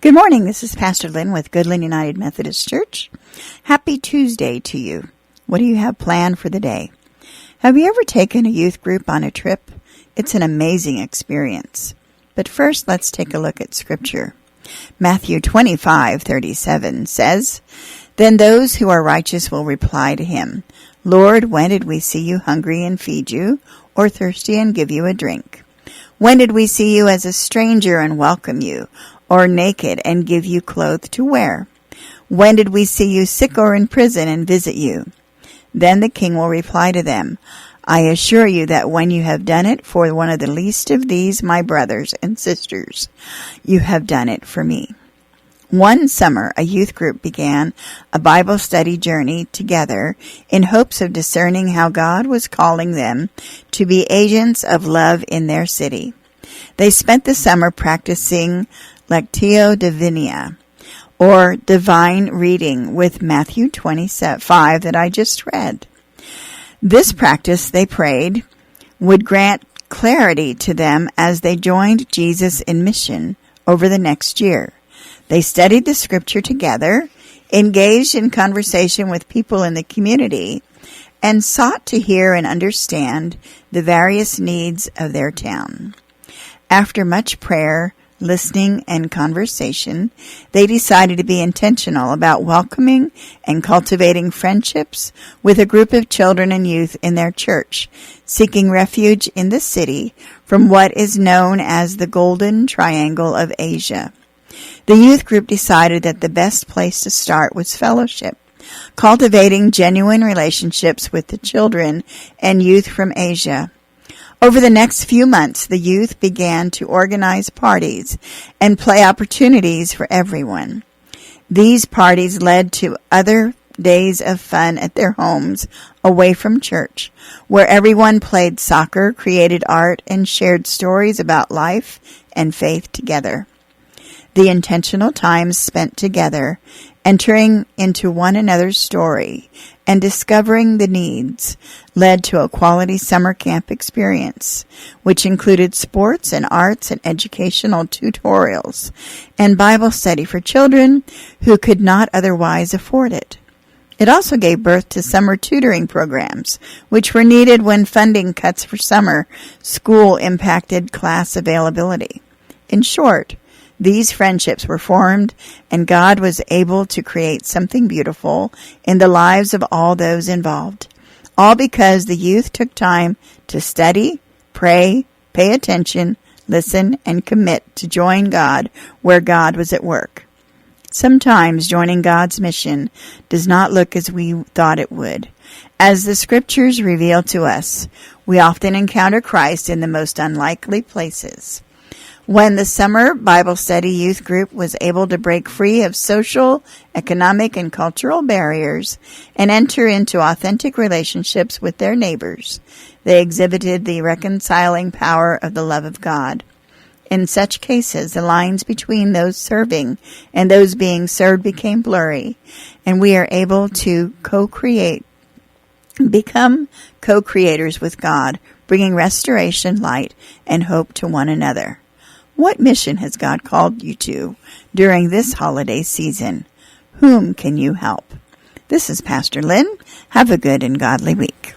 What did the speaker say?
Good morning. This is Pastor Lyn with Lyn United Methodist Church. Happy Tuesday to you. What do you have planned for the day? Have you ever taken a youth group on a trip? It's an amazing experience. But first, let's take a look at Scripture. Matthew 25:37 says, "Then those who are righteous will reply to him, 'Lord, when did we see you hungry and feed you, or thirsty and give you a drink? When did we see you as a stranger and welcome you, or naked and give you clothes to wear? When did we see you sick or in prison and visit you?' Then the king will reply to them, 'I assure you that when you have done it for one of the least of these, my brothers and sisters, you have done it for me.'" One summer, a youth group began a Bible study journey together in hopes of discerning how God was calling them to be agents of love in their city. They spent the summer practicing Lectio Divina, or divine reading, with Matthew 25 that I just read. This practice, they prayed, would grant clarity to them as they joined Jesus in mission over the next year. They studied the Scripture together, engaged in conversation with people in the community, and sought to hear and understand the various needs of their town. After much prayer, listening, and conversation, they decided to be intentional about welcoming and cultivating friendships with a group of children and youth in their church, seeking refuge in the city from what is known as the Golden Triangle of Asia. The youth group decided that the best place to start was fellowship, cultivating genuine relationships with the children and youth from Asia. Over the next few months, the youth began to organize parties and play opportunities for everyone. These parties led to other days of fun at their homes away from church, where everyone played soccer, created art, and shared stories about life and faith together. The intentional times spent together, entering into one another's story and discovering the needs, led to a quality summer camp experience, which included sports and arts and educational tutorials and Bible study for children who could not otherwise afford it. It also gave birth to summer tutoring programs, which were needed when funding cuts for summer school impacted class availability. In short, these friendships were formed, and God was able to create something beautiful in the lives of all those involved. All because the youth took time to study, pray, pay attention, listen, and commit to join God where God was at work. Sometimes joining God's mission does not look as we thought it would. As the Scriptures reveal to us, we often encounter Christ in the most unlikely places. When the summer Bible study youth group was able to break free of social, economic, and cultural barriers and enter into authentic relationships with their neighbors, they exhibited the reconciling power of the love of God. In such cases, the lines between those serving and those being served became blurry, and we are able to become co-creators with God, bringing restoration, light, and hope to one another. What mission has God called you to during this holiday season? Whom can you help? This is Pastor Lyn. Have a good and godly week.